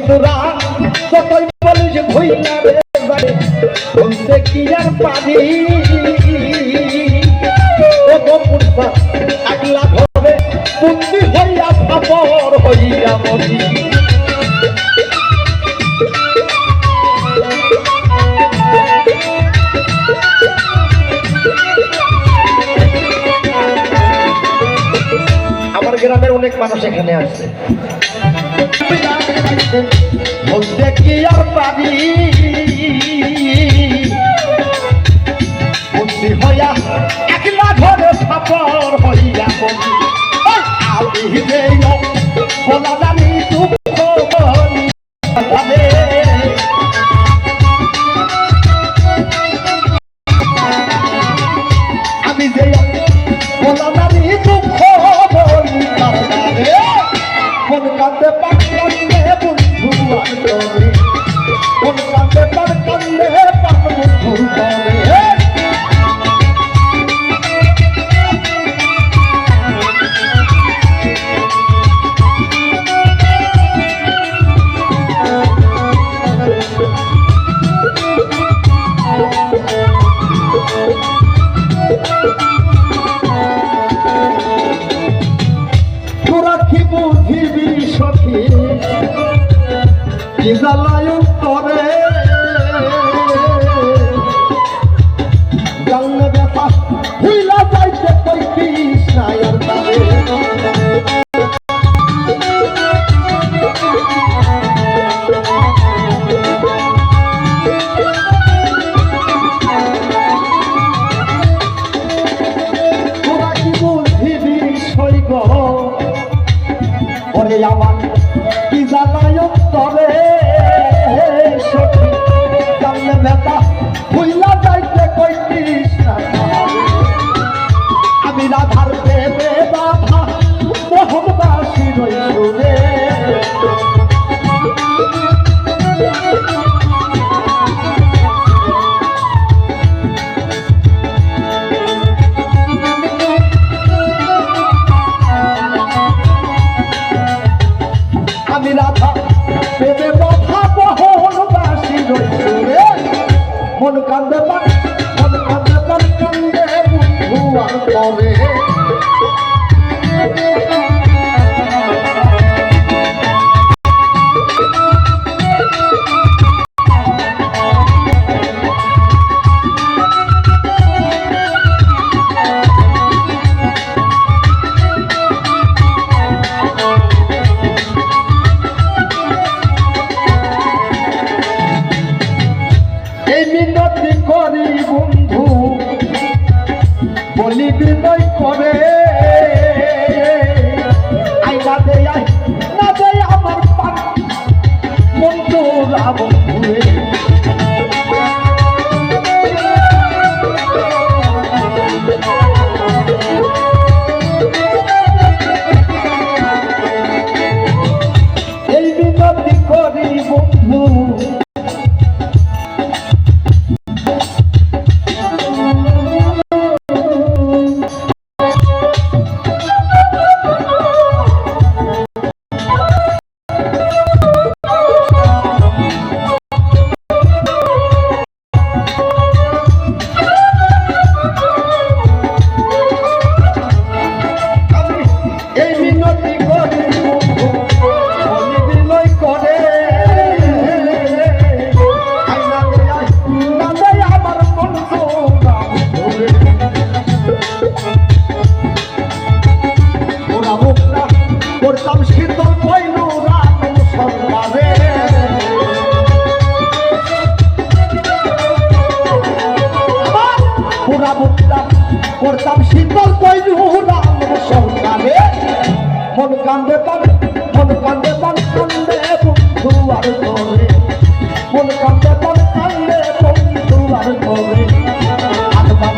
তোরা যতই বলিস ভুইলা রে বাড়ি বলতে কি আর পারি ও গোপুরবা আগলা ঘরে বন্দি হইয়া ফাপর হইয়া মরি আমার গ্রামের অনেক মানুষ এখানে আসছে বলতে কি আর পারি বন্দি হইয়া একলা ঘরে ফাপর হইয়া মরি বলা জানি দুঃখ আমি যে বলা জানি দুঃখ বলি মন কাঁদে পাক কান্দে বন্ধু করে মন কাঁদে পাক কান্দে পাক বন্ধু করে জ্বালায়ন করে জানলে ব্যথা ভুইলা যাইতে কইতিস না আর তারে তোরা কি বুঝিবি সৈগ ওরে আমার কি জ্বালায়ন করে জানলে ব্যথা ভুইলা যাইতে কইতিস না আমি রাধার প্রেমে বাধা মোহনবাসী রইলে আমি রাধা প্রেমে বাধা মোহনবাসী রইলে মন কান্দে পান কান্দে বন্ধু আর করে মিনতি করি বন্ধু বলি বিনয় করে আইনা দেয় না দেয় আমার পান বন্ধু রাব ঘুরে এই মিনতি করি বন্ধু করতাম শীতল পয়ল রাম সন্তানে পুরা বুঝতাম করতাম শীতল পয়ল রাম সন্তানে মন কান্দে পান কান্দে বন্ধু আর করে মন কান্দে পান কান্দে বন্ধু আর করে আত্মা